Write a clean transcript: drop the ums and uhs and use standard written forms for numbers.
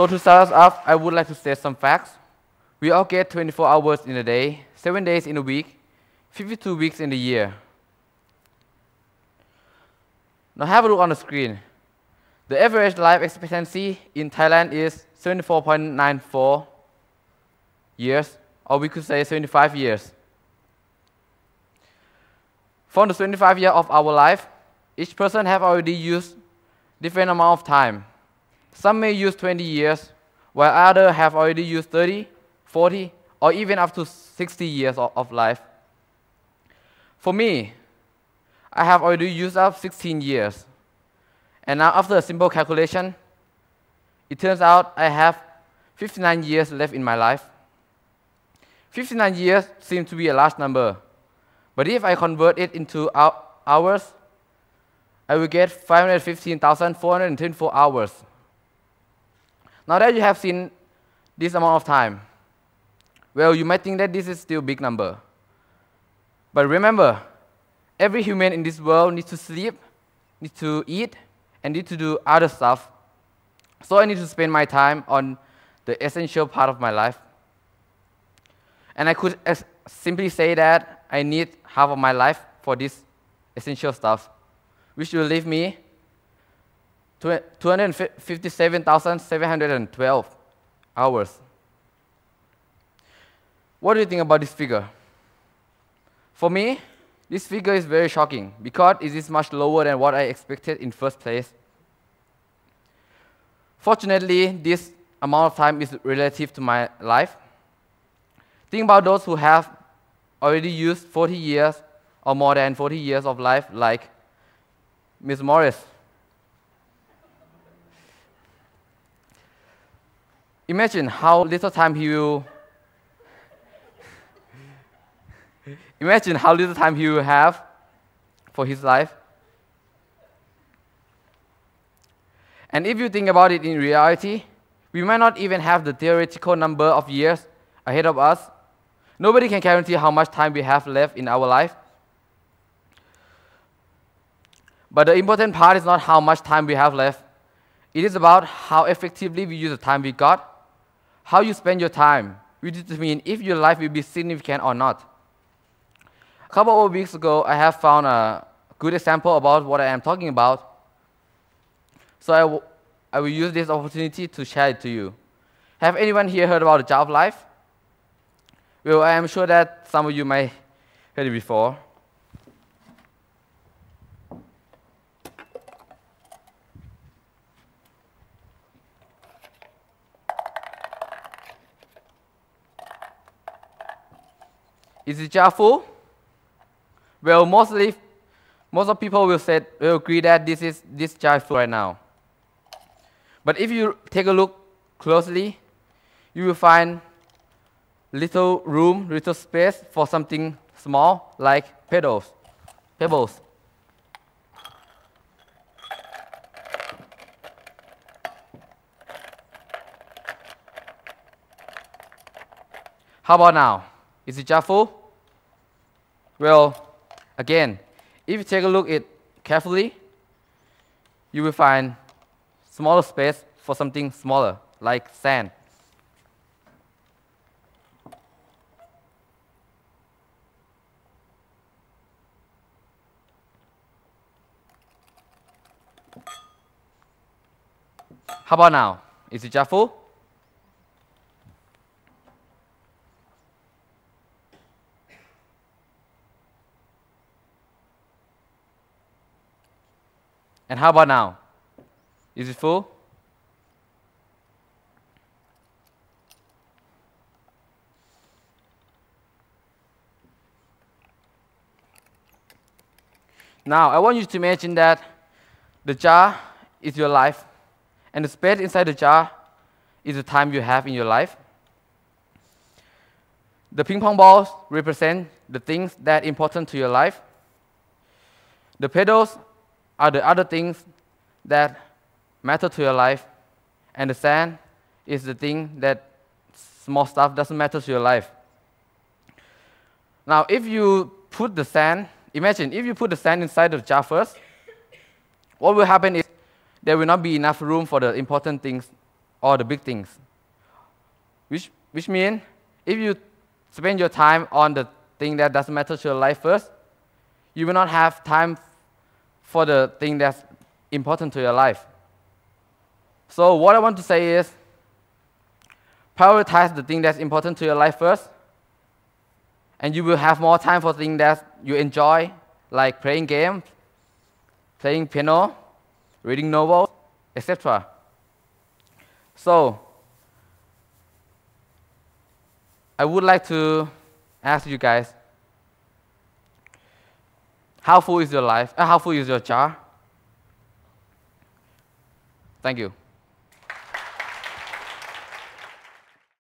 So to start us off, I would like to state some facts. We all get 24 hours in a day, 7 days in a week, 52 weeks in a year. Now have a look on the screen. The average life expectancy in Thailand is 74.94 years, or we could say 75 years. For the 25 years of our life, each person have already used different amount of time. Some may use 20 years, while others have already used 30, 40, or even up to 60 years of life. For me, I have already used up 16 years. And now after a simple calculation, it turns out I have 59 years left in my life. 59 years seems to be a large number. But if I convert it into hours, I will get 515,424 hours. Now that you have seen this amount of time, well, you might think that this is still a big number. But remember, every human in this world needs to sleep, needs to eat, and needs to do other stuff. So I need to spend my time on the essential part of my life. And I could simply say that I need half of my life for this essential stuff, which will leave me 257,712 hours. What do you think about this figure? For me, this figure is very shocking because it is much lower than what I expected in first place. Fortunately, this amount of time is relative to my life. Think about those who have already used 40 years or more than 40 years of life, like Ms. Morris. Imagine how little time he will have for his life. And if you think about it in reality, we might not even have the theoretical number of years ahead of us. Nobody can guarantee how much time we have left in our life. But the important part is not how much time we have left. It is about how effectively we use the time we got. How you spend your time will determine if your life will be significant or not. A couple of weeks ago, I have found a good example about what I am talking about. So I will use this opportunity to share it to you. Have anyone here heard about the jar of life? Well, I am sure that some of you might heard it before. Is the jar full? Well, most of people will agree that this jar is full right now. But if you take a look closely, you will find little room, little space for something small like pebbles. How about now? Is the jar full? Well, again, if you take a look at it carefully, you will find smaller space for something smaller, like sand. How about now? Is the jar full? And how about now? Is it full? Now, I want you to imagine that the jar is your life, and the space inside the jar is the time you have in your life. The ping pong balls represent the things that are important to your life. The petals are the other things that matter to your life, and the sand is the thing that small stuff doesn't matter to your life. Now, if you put the sand, imagine if you put the sand inside the jar first, what will happen is there will not be enough room for the important things or the big things. Which means if you spend your time on the thing that doesn't matter to your life first, you will not have time for the thing that's important to your life. So what I want to say is, prioritize the thing that's important to your life first, and you will have more time for things that you enjoy, like playing games, playing piano, reading novels, etc. So I would like to ask you guys, how full is your life? How full is your jar? Thank you.